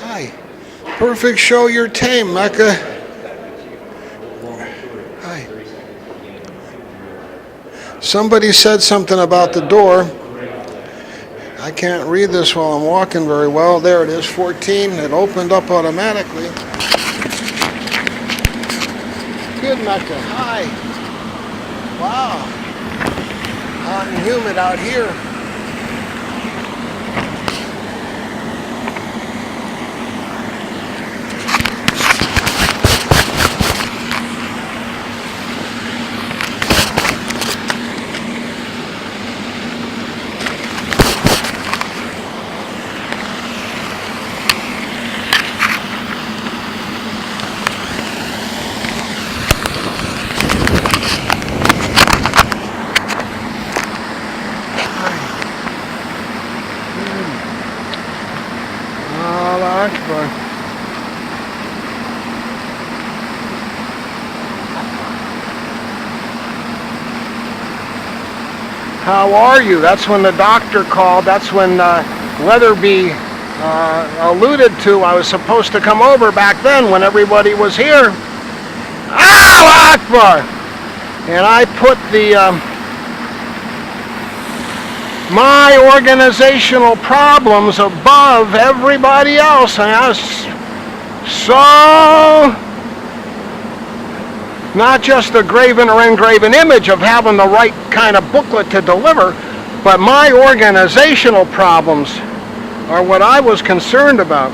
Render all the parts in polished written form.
Hi. Perfect show your tame, Mecca. Hi. Somebody said something about the door. I can't read this while I'm walking very well. There it is, 14. It opened up automatically. Good, Mecca. Hi. Wow. Hot and humid out here. How are you? That's when the doctor called. That's when Weatherby alluded to I was supposed to come over back then when everybody was here. Allahu Akbar! And I put my organizational problems above everybody else. And I was so not just a graven or engraven image of having the right kind of booklet to deliver, but my organizational problems are what I was concerned about.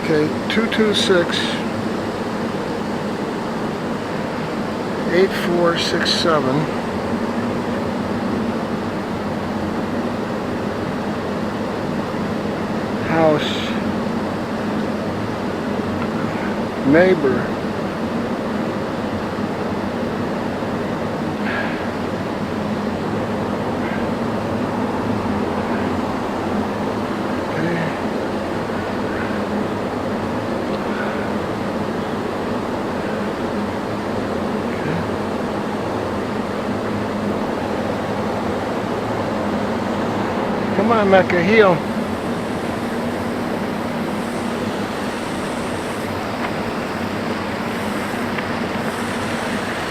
Okay, 226 8467. House, neighbor, come on, Mecca, heal.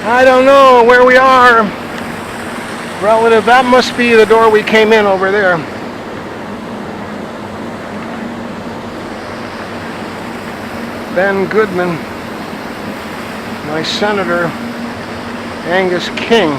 I don't know where we are. Relative, that must be the door we came in over there. Ben Goodman, my senator, Angus King.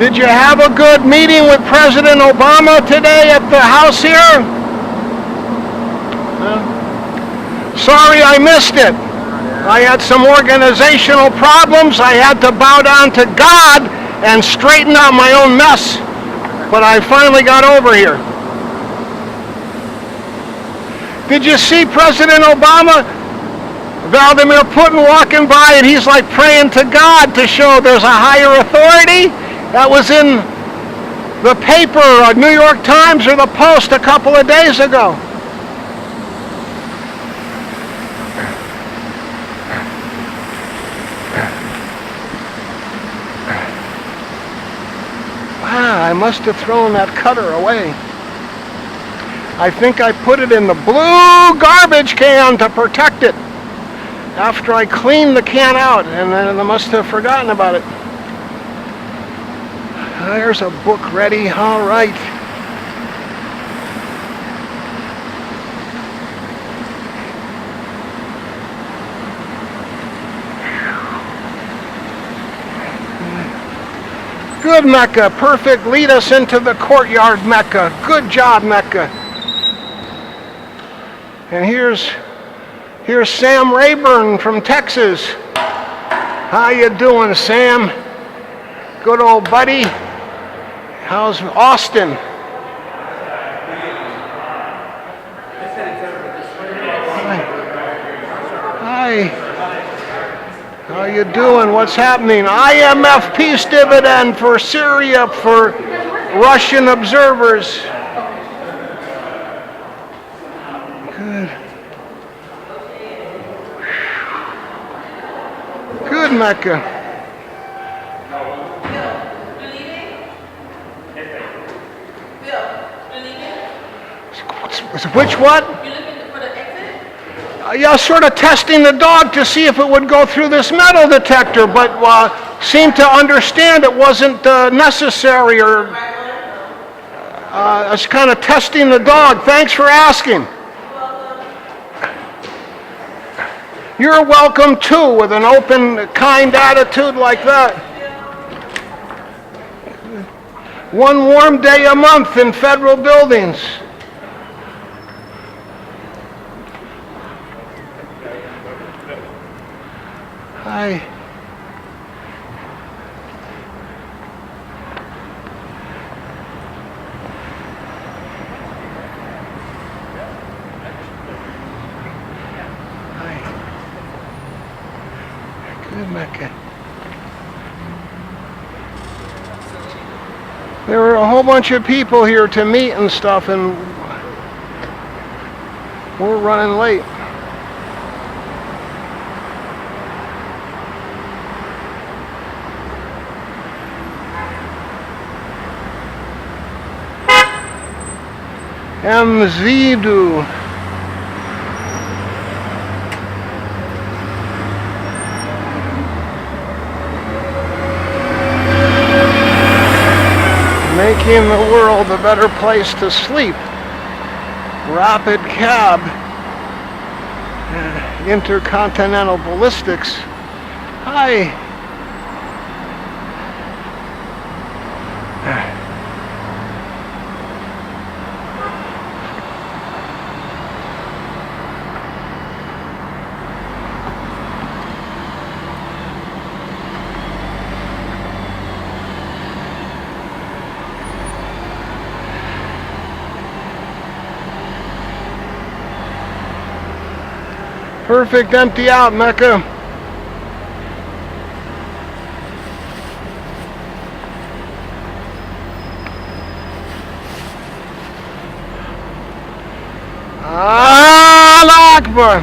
Did you have a good meeting with President Obama today at the house here? Sorry I missed it. I had some organizational problems. I had to bow down to God and straighten out my own mess. But I finally got over here. Did you see President Obama? Vladimir Putin walking by and he's like praying to God to show there's a higher authority? That was in the paper, New York Times or the Post a couple of days ago. Wow, I must have thrown that cutter away. I think I put it in the blue garbage can to protect it after I cleaned the can out, and then I must have forgotten about it. There's a book ready, all right. Good, Mecca, perfect. Lead us into the courtyard, Mecca. Good job, Mecca. And here's Sam Rayburn from Texas. How you doing, Sam? Good old buddy. How's Austin? Hi. How you doing? What's happening? IMF peace dividend for Syria for Russian observers. Good. Good, Mecca. Which what? Yeah, sort of testing the dog to see if it would go through this metal detector, but seemed to understand it wasn't necessary, or I was kind of testing the dog. Thanks for asking. You're welcome too, with an open, kind attitude like that. One warm day a month in federal buildings. Hi. Hi. Good, Mecca. There were a whole bunch of people here to meet and stuff, and we're running late. Mzidu. Making the world a better place to sleep. Rapid cab. Intercontinental ballistics. Hi. Perfect, empty out, Mecca. Allah Akbar.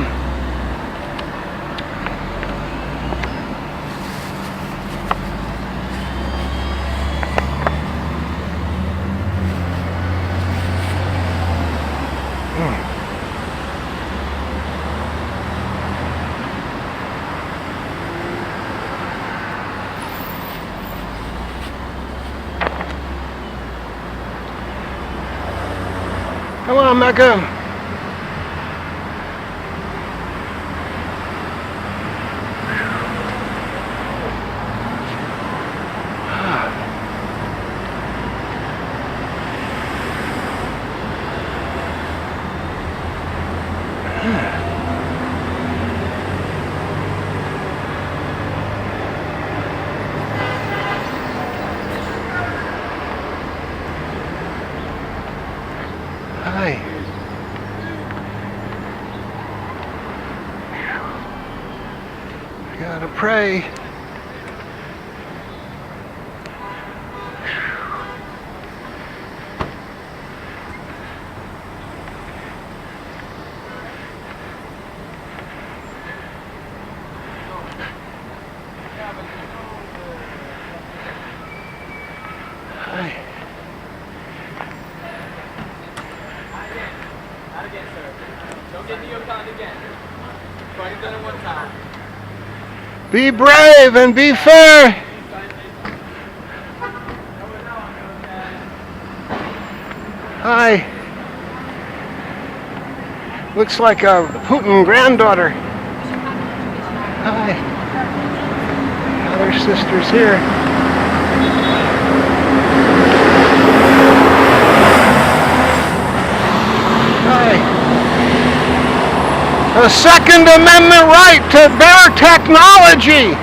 Come on, Mecca. Hi. I gotta pray. Hi. Not again, sir. Don't get neoconned again. You've already done it one time. Be brave and be fair. Hi. Looks like a Putin granddaughter. Hi. Other sisters here. The Second Amendment right to bear technology.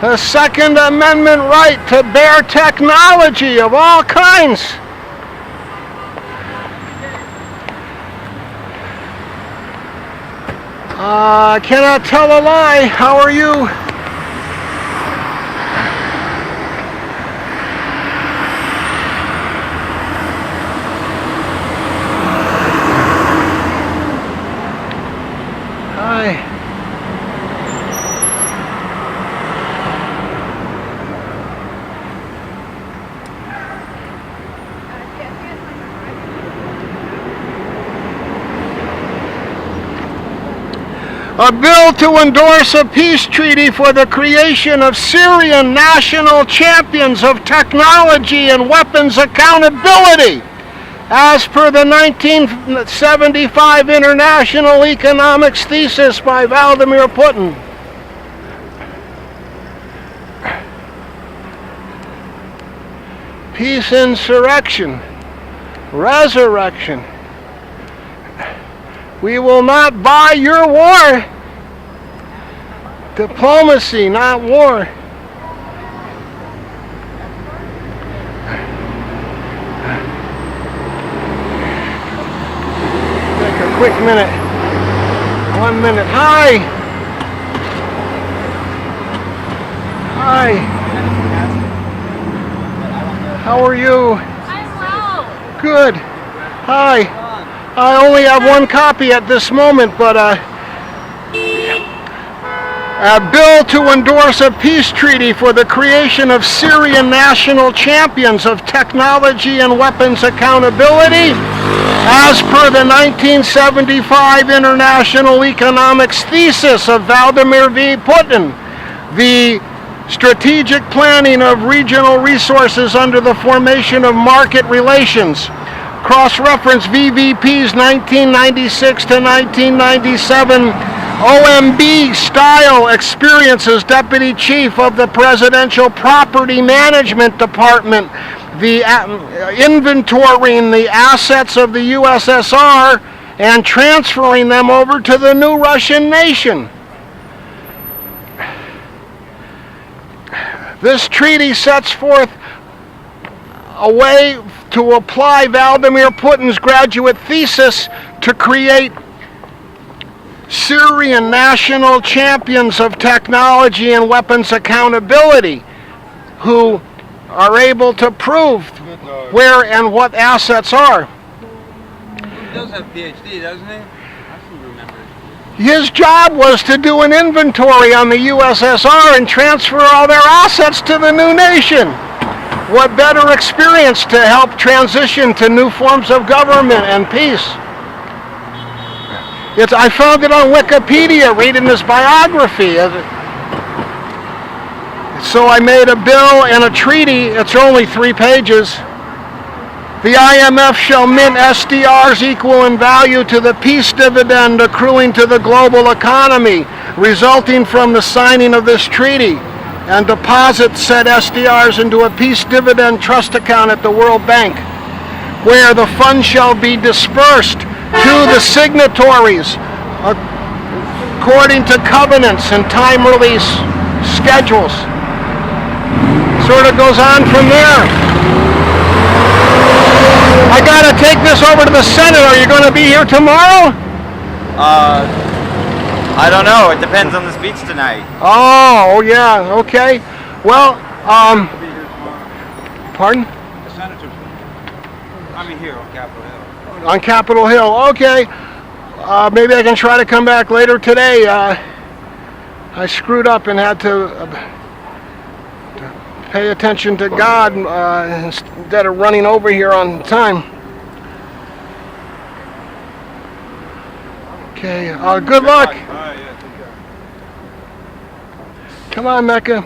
The Second Amendment right to bear technology of all kinds. I cannot tell a lie. How are you? Hi. A bill to endorse a peace treaty for the creation of Syrian national champions of technology and weapons accountability, as per the 1975 International Economics Thesis by Vladimir Putin. Peace, insurrection, resurrection. We will not buy your war. Diplomacy, not war. Take a quick minute. 1 minute. Hi. Hi. How are you? I'm well. Good. Hi. I only have one copy at this moment, but a bill to endorse a peace treaty for the creation of Syrian national champions of technology and weapons accountability, as per the 1975 International Economics Thesis of Vladimir V. Putin, the strategic planning of regional resources under the formation of market relations. Cross-reference VVP's 1996 to 1997 OMB style experiences Deputy Chief of the Presidential Property Management Department, the inventorying the assets of the USSR and transferring them over to the new Russian nation. This treaty sets forth a way to apply Vladimir Putin's graduate thesis to create Syrian national champions of technology and weapons accountability who are able to prove where and what assets are. He does have a PhD, doesn't he? I can remember. His job was to do an inventory on the USSR and transfer all their assets to the new nation. What better experience to help transition to new forms of government and peace? I found it on Wikipedia reading his biography. So I made a bill and a treaty. It's only 3 pages. The IMF shall mint SDRs equal in value to the peace dividend accruing to the global economy, resulting from the signing of this treaty, and deposit said SDRs into a peace dividend trust account at the World Bank, where the funds shall be dispersed to the signatories according to covenants and time release schedules. Sort of goes on from there. I gotta take this over to the Senate. Are you going to be here tomorrow? I don't know. It depends on the speech tonight. Oh, yeah. Okay. Well, pardon? The senators. I mean here on Capitol Hill. On Capitol Hill. Okay. Maybe I can try to come back later today. I screwed up and had to pay attention to God instead of running over here on time. Okay. Good luck. Come on, Mecca.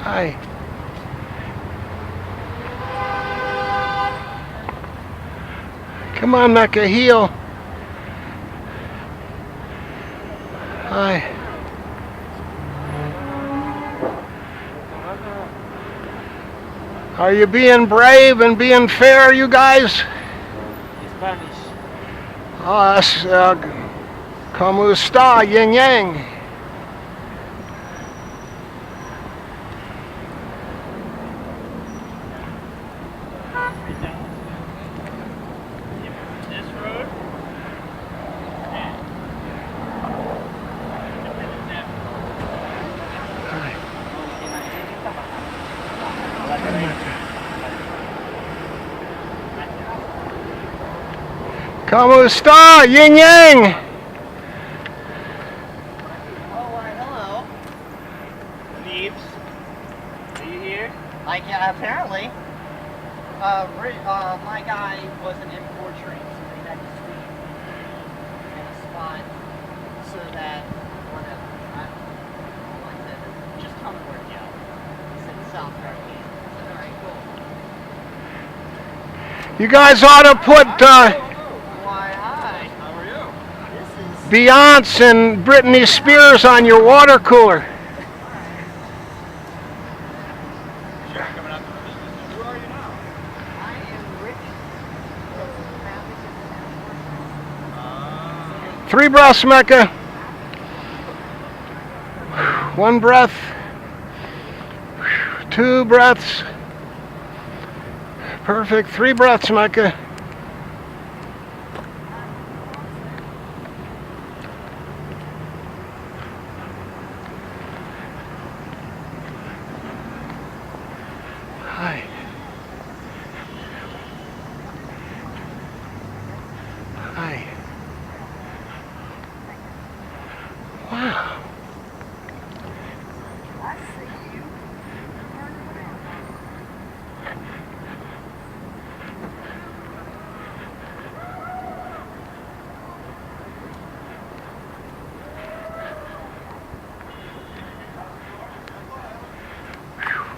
Hi. Come on, Mecca, heel. Hi. Are you being brave and being fair, you guys? Spanish. ¿Cómo está, yin yang? This road. ¿Cómo está, yin yang? Oh, why, hello. Leaves. Are you here? Like, yeah, apparently. My guy wasn't in portrait, so they had to sleep in a spot so that, whatever. I said, just come work out. He said, South Carolina. I said, alright, cool. You guys ought to put Why, hi. How are you? This is... Beyonce and Britney Spears on your water cooler. Coming out to the business. Who are you now? I am Rick. Three breaths, Mecca. One breath. Two breaths. Perfect. Three breaths, Mecca. Hi. Hi. Wow.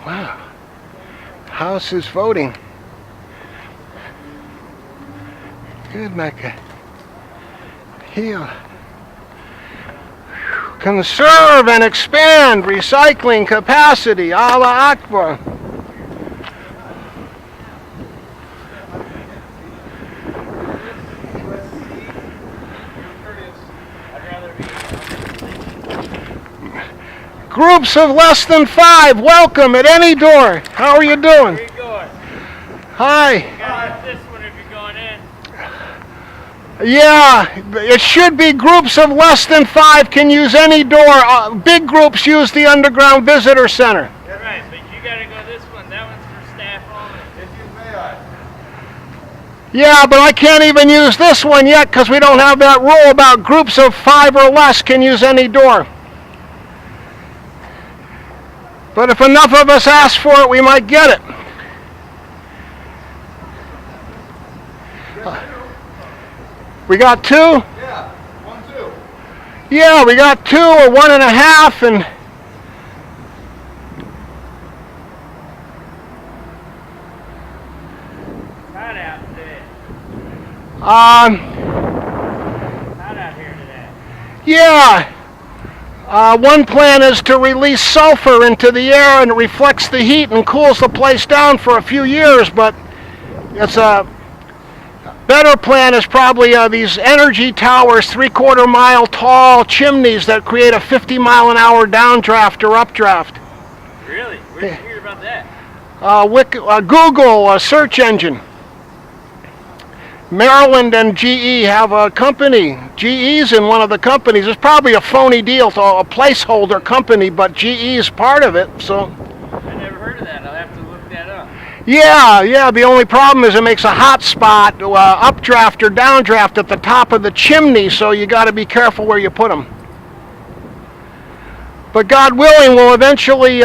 Wow. House is voting. Good, Mecca. Heal. Conserve and expand recycling capacity. Allah Akbar. Groups of less than 5, welcome at any door. How are you doing? Where are you going? Hi. You gotta hit this one if you're going in. Yeah, it should be groups of less than 5 can use any door. Big groups use the underground visitor center. You're right, but you gotta go this one. That one's for staff only. If you may I. Yeah, but I can't even use this one yet because we don't have that rule about groups of 5 or less can use any door. But if enough of us ask for it, we might get it. We got 2? Yeah, 1, 2. Yeah, we got 2 or 1.5 and Hot out today. um Hot out here today. yeah. One plan is to release sulfur into the air and it reflects the heat and cools the place down for a few years, but it's a better plan is probably these energy towers, 3/4 mile tall chimneys that create a 50-mile-an-hour downdraft or updraft. Really? Where did you hear about that? Google, a search engine. Maryland and GE have a company. GE's in one of the companies. It's probably a phony deal, to a placeholder company, but GE is part of it. So, I never heard of that. I'll have to look that up. yeah. The only problem is it makes a hot spot, updraft or downdraft at the top of the chimney. So you got to be careful where you put them. But God willing, we'll eventually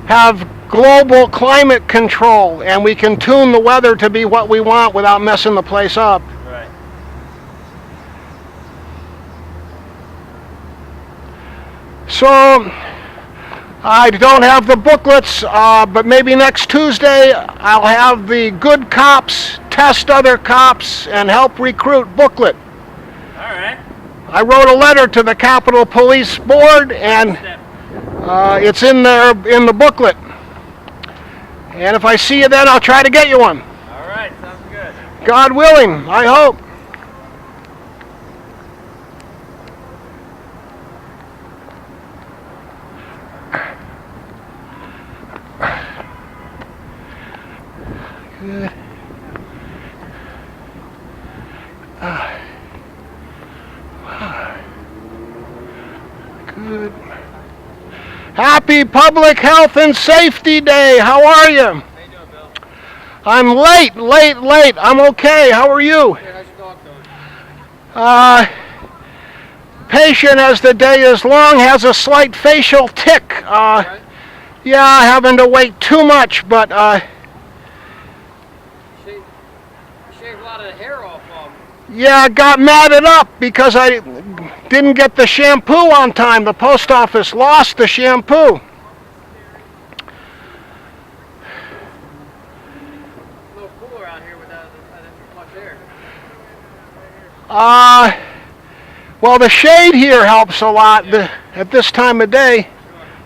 have global climate control, and we can tune the weather to be what we want without messing the place up. Right. So I don't have the booklets, but maybe next Tuesday I'll have the good cops test other cops and help recruit booklet. All right. I wrote a letter to the Capitol Police Board, and it's in there in the booklet. And if I see you then, I'll try to get you one. All right, sounds good. God willing, I hope. Good. Good. Happy Public Health and Safety Day. How are you? How you doing, Bill? I'm late. I'm okay. How are you? Hey, how's your dog doing? Patient as the day is long, has a slight facial tick. Right? Yeah, having to wait too much, but You shaved a lot of the hair off yeah, got matted up because I didn't get the shampoo on time. The post office lost the shampoo. a little cooler out here without much air. Well, the shade here helps a lot at this time of day.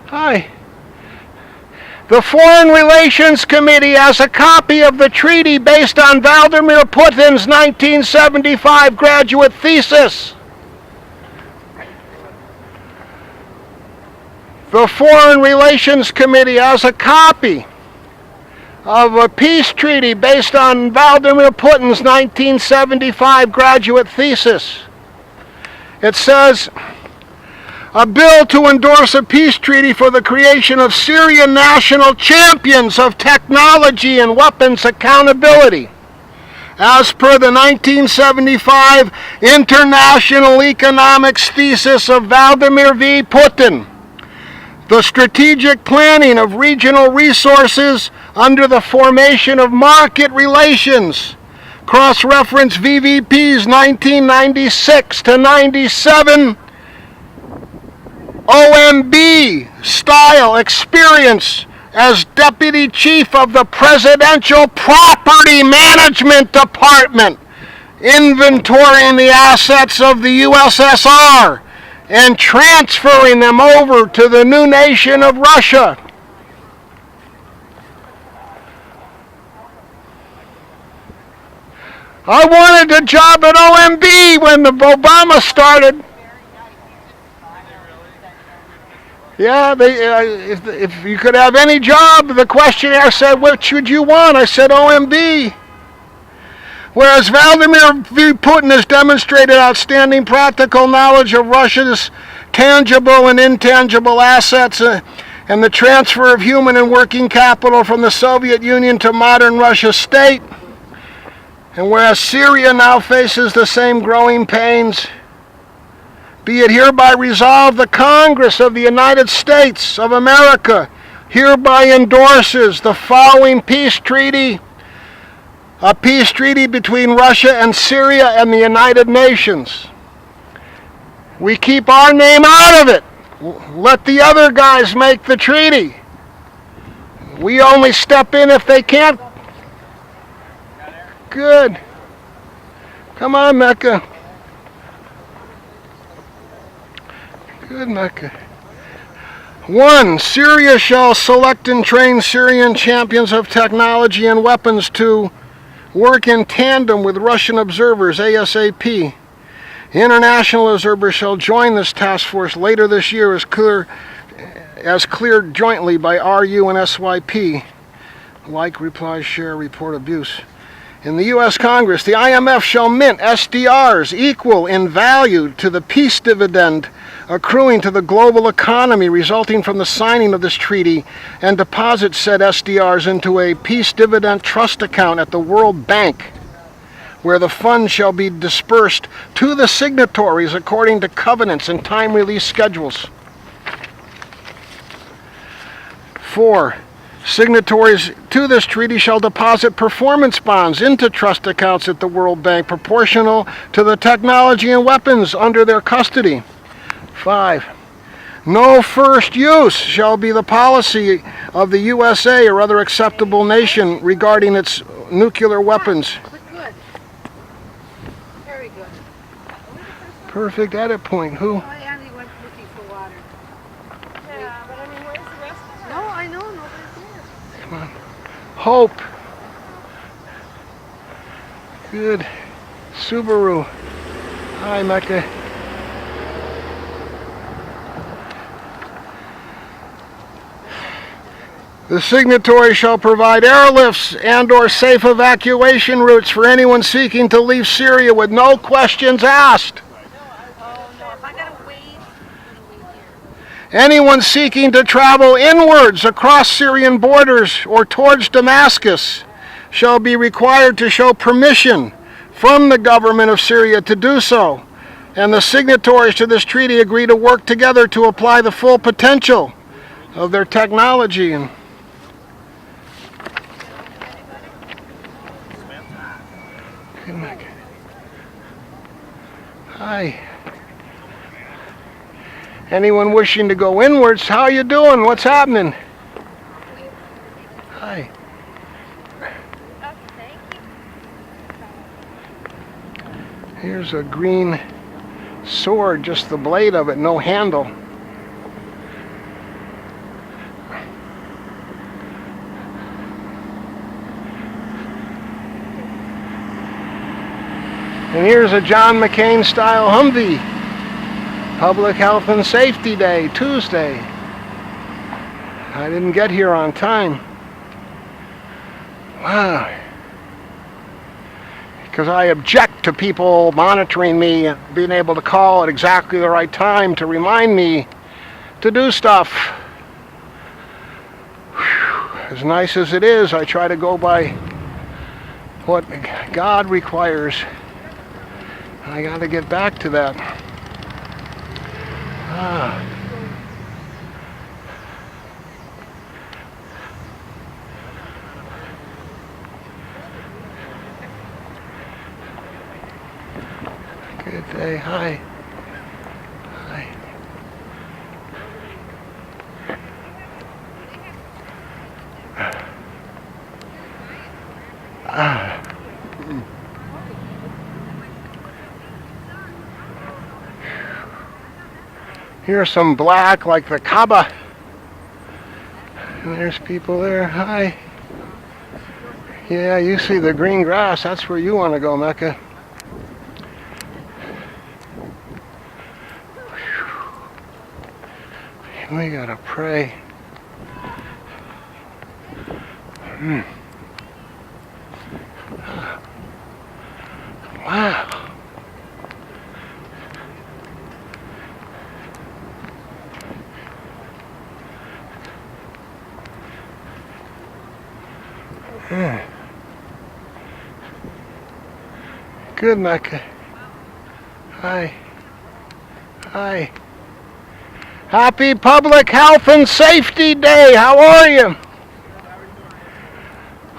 Hi. The Foreign Relations Committee has a copy of the treaty based on Vladimir Putin's 1975 graduate thesis. The Foreign Relations Committee has a copy of a peace treaty based on Vladimir Putin's 1975 graduate thesis. It says, a bill to endorse a peace treaty for the creation of Syrian national champions of technology and weapons accountability, as per the 1975 International Economics Thesis of Vladimir V. Putin. The strategic planning of regional resources under the formation of market relations. Cross-reference VVP's 1996 to 97 OMB style experience as Deputy Chief of the Presidential Property Management Department, inventorying the assets of the USSR and transferring them over to the new nation of Russia. I wanted a job at OMB when the Obama started. Yeah, if you could have any job, the questionnaire said, which would you want? I said OMB. Whereas Vladimir V. Putin has demonstrated outstanding practical knowledge of Russia's tangible and intangible assets and the transfer of human and working capital from the Soviet Union to modern Russia state. And whereas Syria now faces the same growing pains, be it hereby resolved, the Congress of the United States of America hereby endorses the following peace treaty, a peace treaty between Russia and Syria and the United Nations. We keep our name out of it. Let the other guys make the treaty. We only step in if they can't. Good. Come on, Mecca. Good, Mecca. 1. Syria shall select and train Syrian champions of technology and weapons to work in tandem with Russian observers ASAP. International observers shall join this task force later this year as cleared jointly by RU and SYP. Like, reply, share, report abuse. In the U.S. Congress, the IMF shall mint SDRs equal in value to the peace dividend accruing to the global economy resulting from the signing of this treaty and deposit said SDRs into a peace dividend trust account at the World Bank, where the funds shall be dispersed to the signatories according to covenants and time release schedules. 4. Signatories to this treaty shall deposit performance bonds into trust accounts at the World Bank proportional to the technology and weapons under their custody. 5. No first use shall be the policy of the USA or other acceptable nation regarding its nuclear weapons. Good. Very good. Perfect edit point. Who? Oh, Andy went looking for water. Yeah, but I mean, where's the rest of No, I know, nobody's here. Come on. Hope. Good. Subaru. Hi, Mecca. The signatory shall provide airlifts and/or safe evacuation routes for anyone seeking to leave Syria with no questions asked. Oh, no, if I gotta wait, I'm gonna wait here. Anyone seeking to travel inwards across Syrian borders or towards Damascus shall be required to show permission from the government of Syria to do so. And the signatories to this treaty agree to work together to apply the full potential of their technology. And hi. Anyone wishing to go inwards, how you doing? What's happening? Hi. Here's a green sword, just the blade of it, no handle. And here's a John McCain style Humvee. Public Health and Safety Day, Tuesday. I didn't get here on time. Wow. Because I object to people monitoring me, being able to call at exactly the right time to remind me to do stuff. Whew. As nice as it is, I try to go by what God requires. I got to get back to that. Good day. Hi. Hi. Here's some black like the Kaaba. And there's people there. Hi. Yeah, you see the green grass. That's where you want to go, Mecca. We gotta pray. Wow. Good, Mecca. Hi. Hi. Happy Public Health and Safety Day. How are you?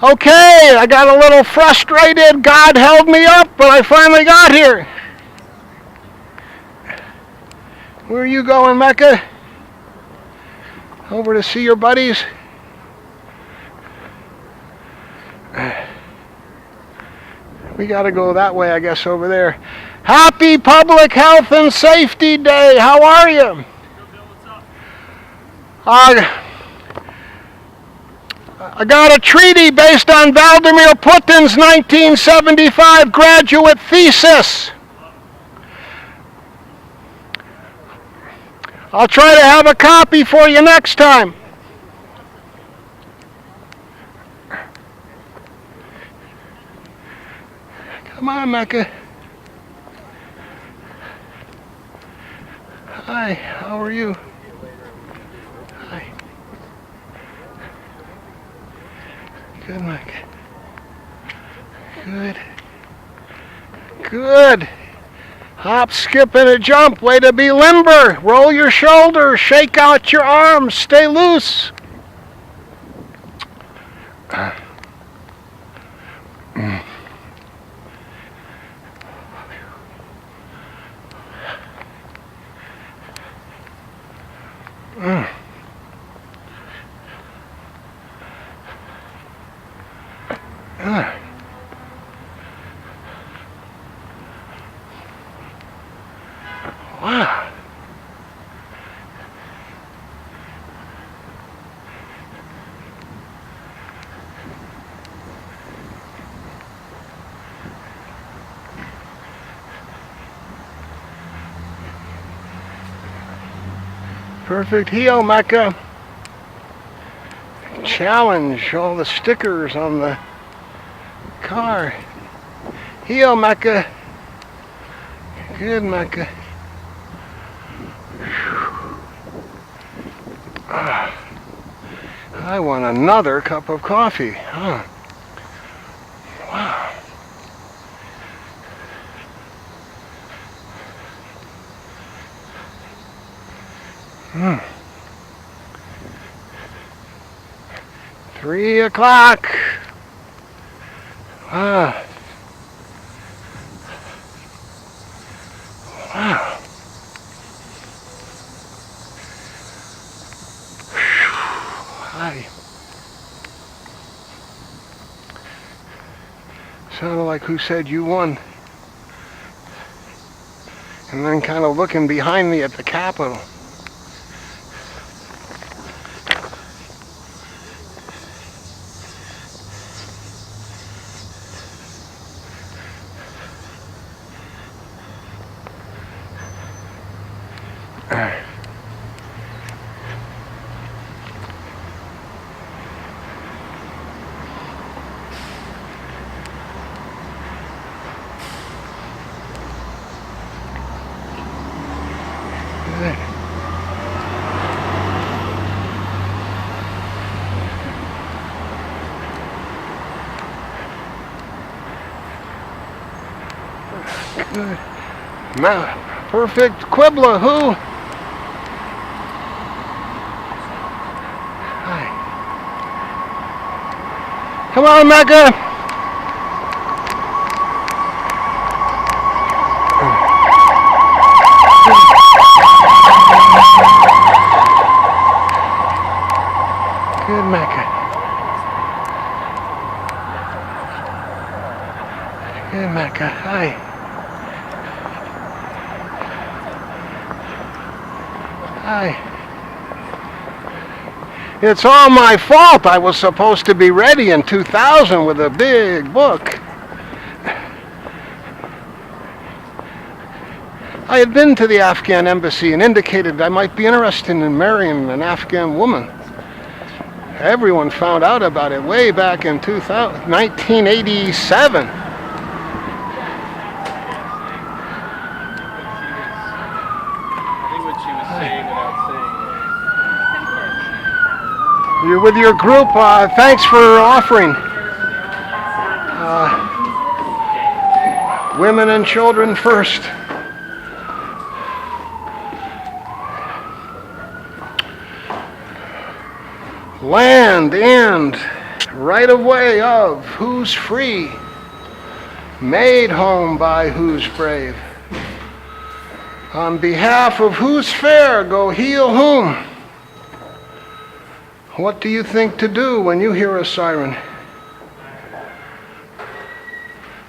Okay, I got a little frustrated. God held me up, but I finally got here. Where are you going, Mecca? Over to see your buddies? We got to go that way, I guess, over there. Happy Public Health and Safety Day. How are you? I got a treaty based on Vladimir Putin's 1975 graduate thesis. I'll try to have a copy for you next time. Come on, Mecca. Hi, how are you? Hi. Good, Mecca. Good. Good. Hop, skip, and a jump. Way to be limber. Roll your shoulders. Shake out your arms. Stay loose. Wow. Perfect heel, Mecca. Challenge all the stickers on the car. Heel, Mecca. Good, Mecca. I want another cup of coffee. Huh. Wow. Hmm. 3 o'clock. Wow. Wow. Hi. Sounded like who said you won. And then kind of looking behind me at the Capitol. Good. Perfect Quibbler, who? Hi. Come on, Mecca. Good, Mecca. Good, Mecca. Hi. Hi. It's all my fault. I was supposed to be ready in 2000 with a big book. I had been to the Afghan embassy and indicated I might be interested in marrying an Afghan woman. Everyone found out about it way back in 1987. You're with your group. Thanks for offering. Women and children first. Land and right of way of who's free, made home by who's brave. On behalf of who's fair, go heal whom. What do you think to do when you hear a siren?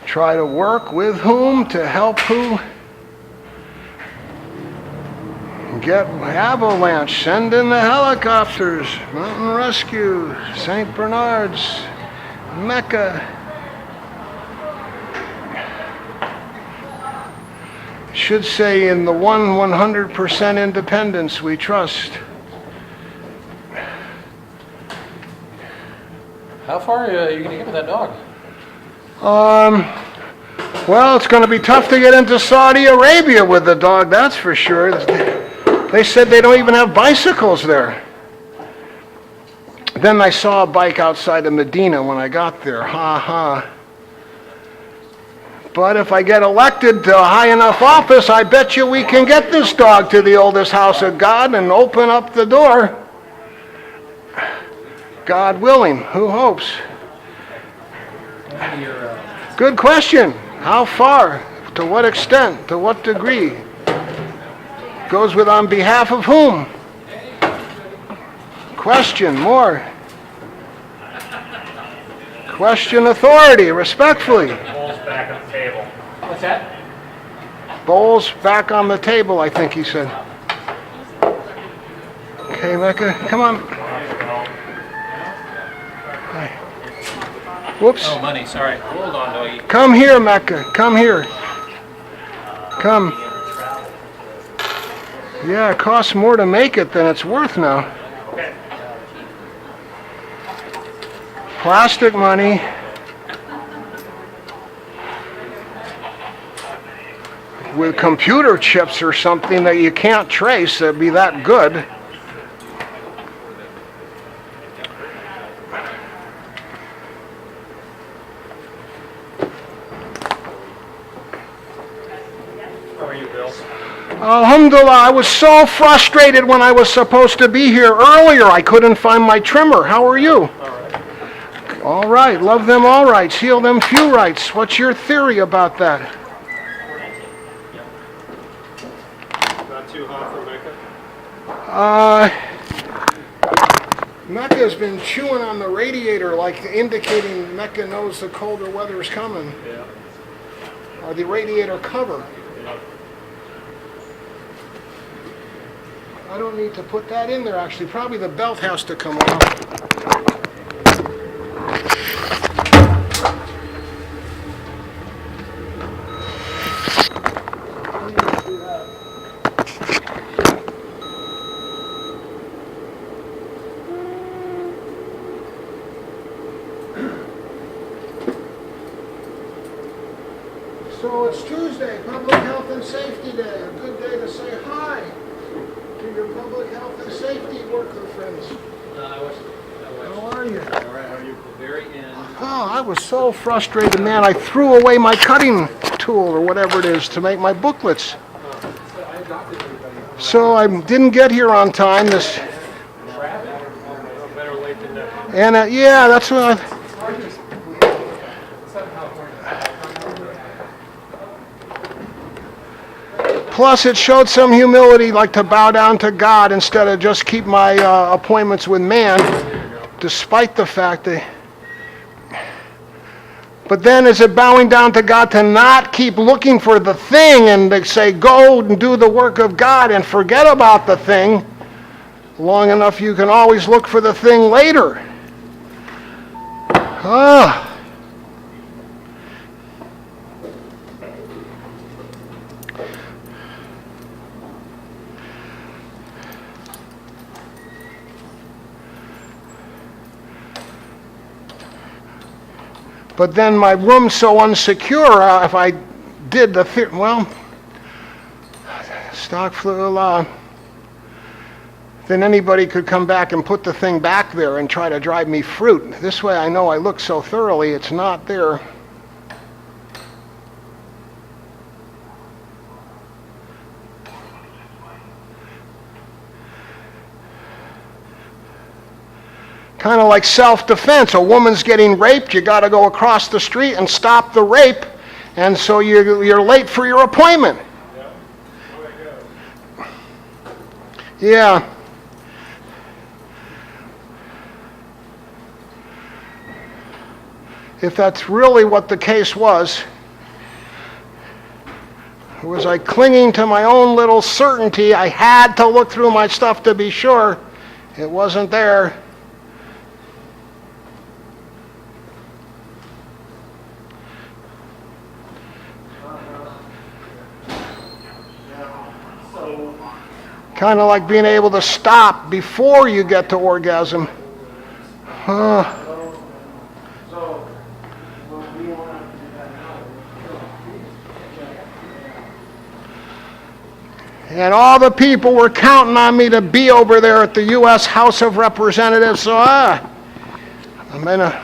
Try to work with whom to help who? Get avalanche, send in the helicopters, mountain rescue, St. Bernard's, Mecca. Should say in the 100% independence we trust. How far are you going to get with that dog? Well, it's going to be tough to get into Saudi Arabia with the dog, that's for sure. They said they don't even have bicycles there. Then I saw a bike outside of Medina when I got there. Ha ha. But if I get elected to a high enough office, I bet you we can get this dog to the oldest house of God and open up the door. God willing, who hopes? Good question. How far? To what extent? To what degree? Goes with on behalf of whom? Question, more. Question authority, respectfully. Bowls back on the table. What's that? Bowls back on the table, I think he said. Okay, Mecca, come on. Hi. Whoops. Oh, money, sorry. Hold on, doggy. Come here, Mecca. Come here. Come. Yeah, it costs more to make it than it's worth now. Plastic money. With computer chips or something that you can't trace that'd be that good. How are you, Bill? Alhamdulillah, I was so frustrated when I was supposed to be here earlier. I couldn't find my trimmer. How are you? All right, love them all rights, heal them few rights. What's your theory about that? Not too hot for Mecca? Mecca's been chewing on the radiator like indicating Mecca knows the colder weather is coming. Yeah. Or the radiator cover. Yeah. I don't need to put that in there actually. Probably the belt has to come off. So it's Tuesday, Public Health and Safety Day. A good day to say hi to your public health and safety worker friends. How are you? All right, how are you? Very end. Oh, I was so frustrated, man. I threw away my cutting tool or whatever it is to make my booklets. So I didn't get here on time. This Better late than never. and yeah, that's what I. Plus, it showed some humility, like to bow down to God instead of just keep my appointments with man, despite the fact that. But then is it bowing down to God to not keep looking for the thing and to say, go and do the work of God and forget about the thing? Long enough you can always look for the thing later. Ah. But then my room's so unsecure, if I did the stock flew, then anybody could come back and put the thing back there and try to drive me fruit. This way I know I look so thoroughly, it's not there. Kind of like self-defense. A woman's getting raped, you got to go across the street and stop the rape, and so you're late for your appointment. Yeah. If that's really what the case was I clinging to my own little certainty? I had to look through my stuff to be sure it wasn't there. Kind of like being able to stop before you get to orgasm. And all the people were counting on me to be over there at the U.S. House of Representatives, so I'm in a...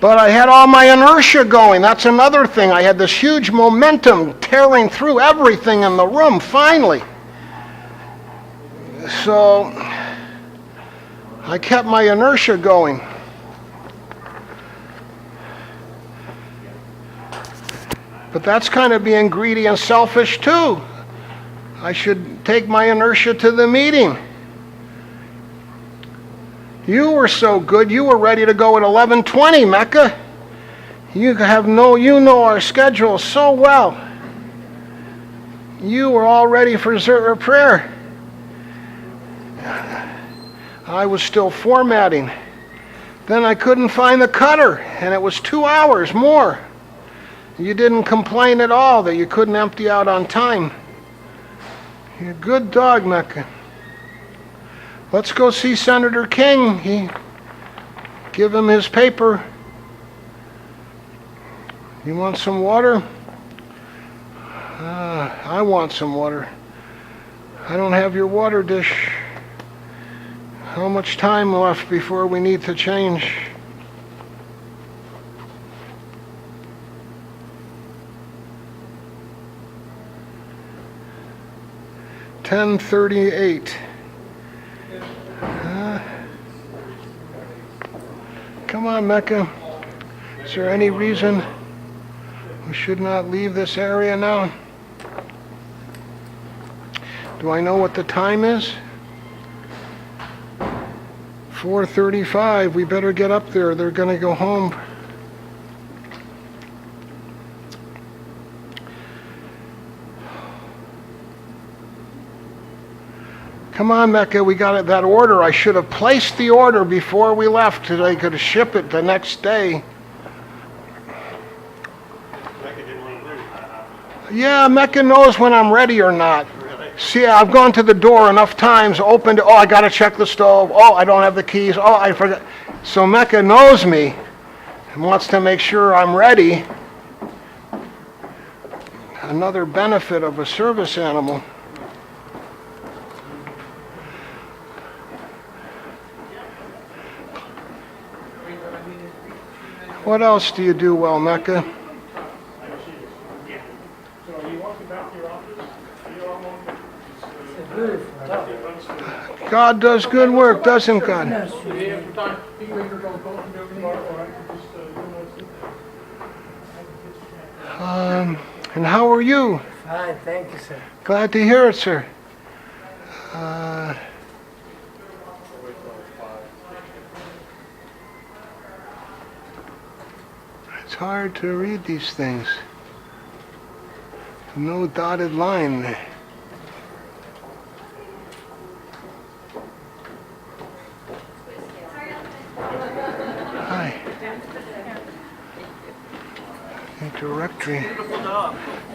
But I had all my inertia going. That's another thing. I had this huge momentum tearing through everything in the room, finally. So I kept my inertia going. But that's kind of being greedy and selfish too. I should take my inertia to the meeting. You were so good, you were ready to go at 11:20, Mecca. You know our schedule so well. You were all ready for prayer. I was still formatting. Then I couldn't find the cutter, and it was 2 hours more. You didn't complain at all that you couldn't empty out on time. You're a good dog, Mecca. Let's go see Senator King. Give him his paper. You want some water? I want some water. I don't have your water dish. How much time left before we need to change? $10:38. Come on, Mecca. Is there any reason we should not leave this area now? Do I know what the time is? 4:35. We better get up there. They're going to go home. Come on, Mecca. We got that order. I should have placed the order before we left so they could ship it the next day. Yeah, Mecca knows when I'm ready or not. See, I've gone to the door enough times, opened it. Oh, I got to check the stove. Oh, I don't have the keys. Oh, I forgot. So Mecca knows me and wants to make sure I'm ready. Another benefit of a service animal. What else do you do well, Mecca? God does good work, doesn't God? And how are you? Fine, thank you, sir. Glad to hear it, sir. It's hard to read these things. No dotted line there. Hi. A directory.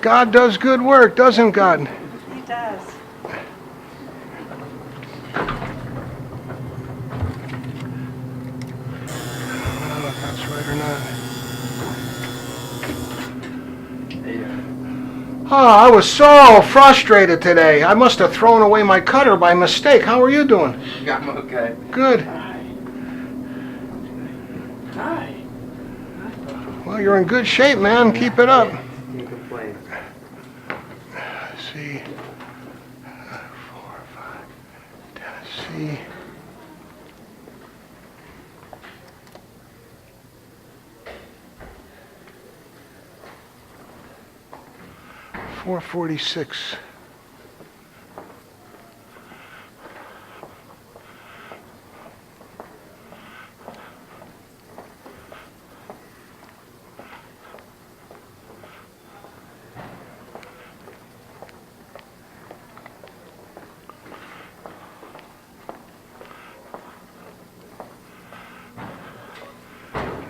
God does good work, doesn't God? He does. I don't know if that's right or not. Oh, I was so frustrated today. I must have thrown away my cutter by mistake. How are you doing? I'm okay. Good. Hi. Well, you're in good shape, man. Keep it up. Can't complain. Let's see. 4, 5, 10. See. $4.46.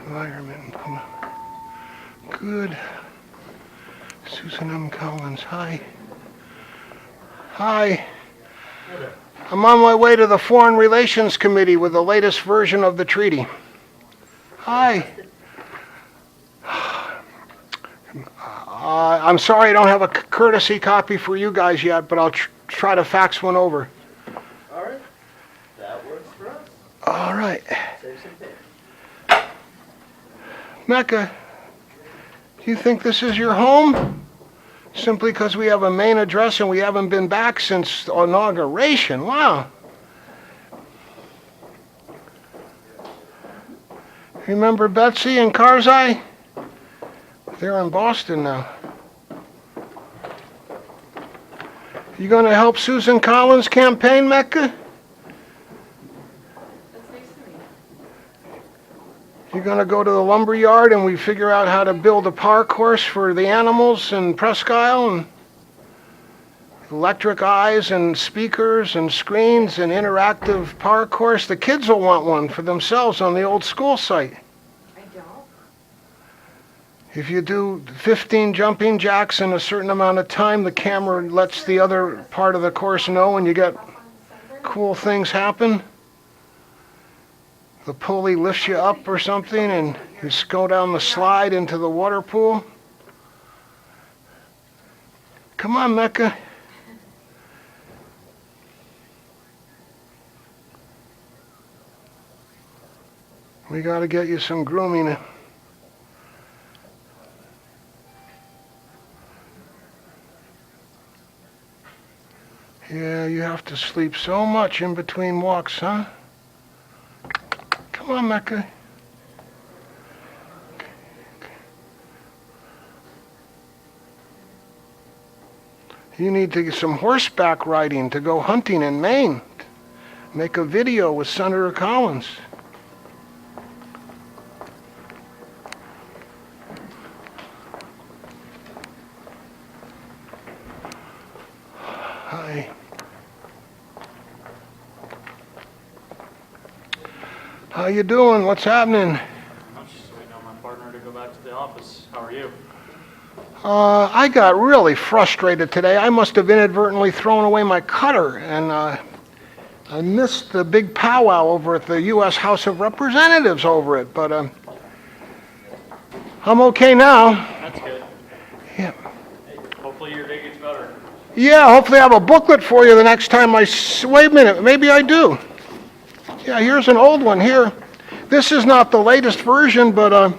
Environment. Good. Susan M. Collins. Hi. Hi. I'm on my way to the Foreign Relations Committee with the latest version of the treaty. Hi. I'm sorry I don't have a courtesy copy for you guys yet, but I'll try to fax one over. All right. That works for us. All right. Save some paper. Mecca, do you think this is your home? Simply because we have a main address and we haven't been back since inauguration. Wow. Remember Betsy and Karzai? They're in Boston now. You going to help Susan Collins' campaign, Mecca? You're going to go to the lumber yard and we figure out how to build a park course for the animals in Presque Isle? And electric eyes and speakers and screens and interactive park course. The kids will want one for themselves on the old school site. I don't. If you do 15 jumping jacks in a certain amount of time, the camera lets the other part of the course know and you get cool things happen. The pulley lifts you up or something and you just go down the slide into the water pool. Come on, Mecca. We got to get you some grooming. Yeah, you have to sleep so much in between walks, huh? Come on, Mecca. You need to get some horseback riding to go hunting in Maine. Make a video with Senator Collins. Hi. How you doing? What's happening? I'm just waiting on my partner to go back to the office. How are you? I got really frustrated today. I must have inadvertently thrown away my cutter, and I missed the big powwow over at the U.S. House of Representatives over it, but I'm okay now. That's good. Yeah. Hopefully your day gets better. Yeah, hopefully I have a booklet for you the next time wait a minute, maybe I do. Yeah, here's an old one here. This is not the latest version, but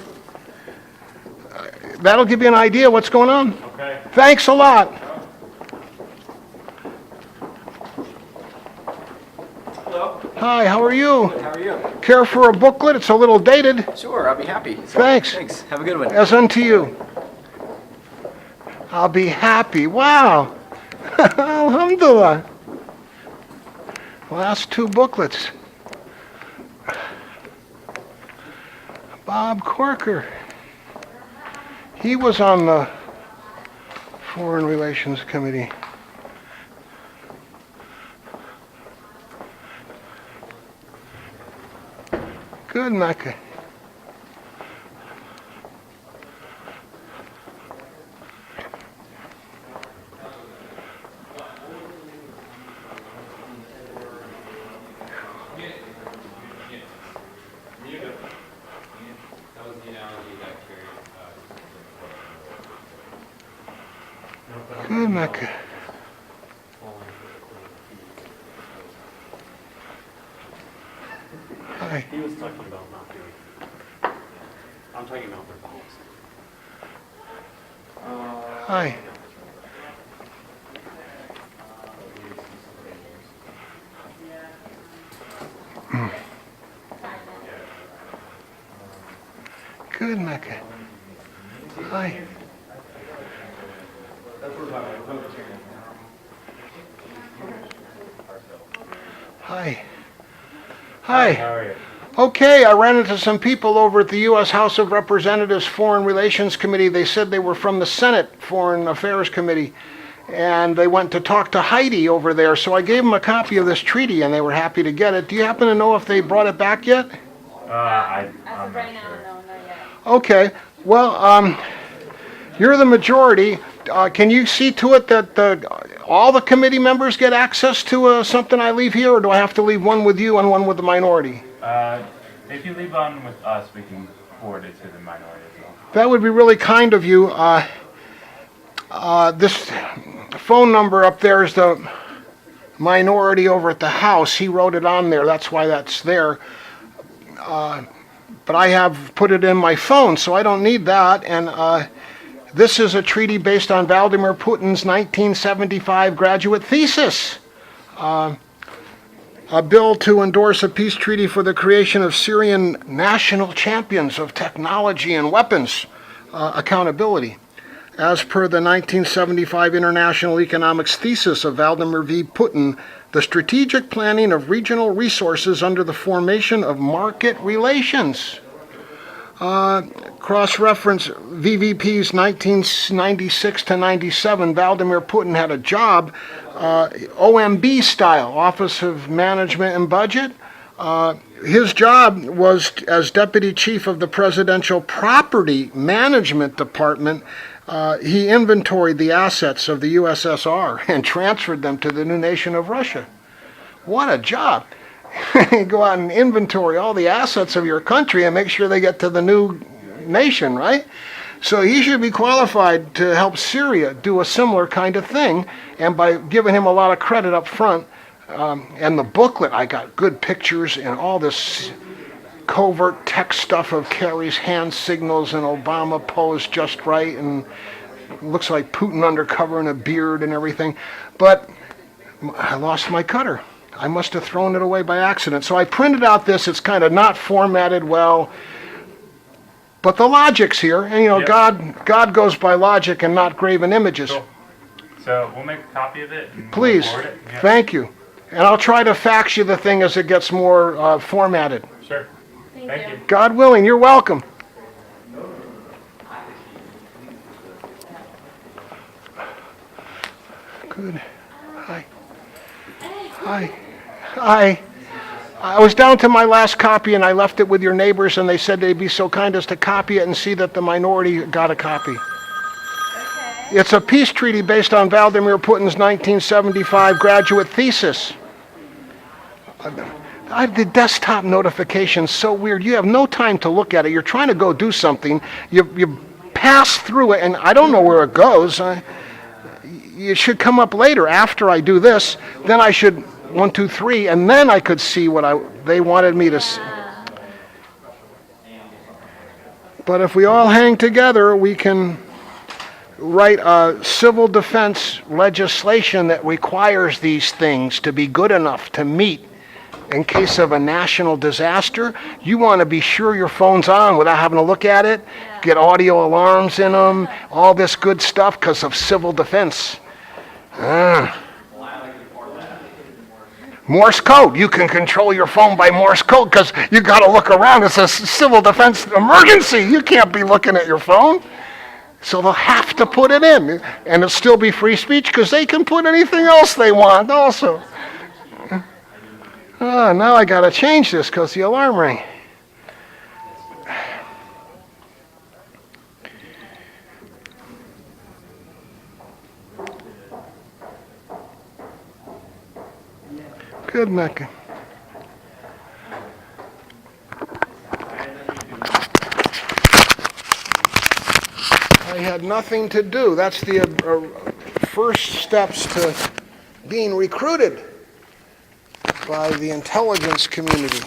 that'll give you an idea what's going on. Okay. Thanks a lot. Hello. Hi, how are you? How are you? Care for a booklet? It's a little dated. Sure, I'll be happy. Thanks. Thanks. Have a good one. As unto you. I'll be happy. Wow. Alhamdulillah. Last two booklets. Bob Corker. He was on the Foreign Relations Committee. Good, Mecca. Good, Mecca. Hi. He was talking about not doing. I'm talking about their policy. Hi. Good, Mecca. Hi. Hi. Hi. How are you? Okay, I ran into some people over at the U.S. House of Representatives Foreign Relations Committee. They said they were from the Senate Foreign Affairs Committee, and they went to talk to Heidi over there. So I gave them a copy of this treaty, and they were happy to get it. Do you happen to know if they brought it back yet? As of right now, no, not yet. Okay. Well, you're the majority. Can you see to it that all the committee members get access to something I leave here, or do I have to leave one with you and one with the minority? If you leave on with us, we can forward it to the minority as well. That would be really kind of you. This phone number up there is the minority over at the House. He wrote it on there. That's why that's there. But I have put it in my phone, so I don't need that. And this is a treaty based on Vladimir Putin's 1975 graduate thesis. A bill to endorse a peace treaty for the creation of Syrian national champions of technology and weapons accountability. As per the 1975 International Economics thesis of Vladimir V. Putin, the strategic planning of regional resources under the formation of market relations. Cross-reference VVP's 1996 to 97, Vladimir Putin had a job, OMB style, Office of Management and Budget. His job was as deputy chief of the Presidential Property Management Department. He inventoried the assets of the USSR and transferred them to the new nation of Russia. What a job. You go out and inventory all the assets of your country and make sure they get to the new nation, right? So he should be qualified to help Syria do a similar kind of thing, and by giving him a lot of credit up front, and the booklet, I got good pictures and all this covert text stuff of Kerry's hand signals and Obama posed just right, and looks like Putin undercover in a beard and everything. But I lost my cutter. I must have thrown it away by accident. So I printed out this. It's kind of not formatted well, but the logic's here. And, you know, Yep. God goes by logic and not graven images. Cool. So we'll make a copy of it. And Please. We'll forward it. Yeah. Thank you. And I'll try to fax you the thing as it gets more formatted. Sure. Thank you. God willing, you're welcome. Good. Hi. Hi. Hi. I was down to my last copy and I left it with your neighbors and they said they'd be so kind as to copy it and see that the minority got a copy. It's a peace treaty based on Vladimir Putin's 1975 graduate thesis. The desktop notification's so weird. You have no time to look at it. You're trying to go do something. You pass through it and I don't know where it goes. It should come up later after I do this. Then I should 1, 2, 3, and then I could see what they wanted me to see. But if we all hang together, we can write a civil defense legislation that requires these things to be good enough to meet in case of a national disaster. You want to be sure your phone's on without having to look at it, get audio alarms in them, all this good stuff because of civil defense. Morse code. You can control your phone by Morse code because you got to look around. It's a civil defense emergency. You can't be looking at your phone. So they'll have to put it in. And it'll still be free speech because they can put anything else they want also. Now I got to change this because the alarm rang. Good, Mecca. I had nothing to do. That's the first steps to being recruited by the intelligence community.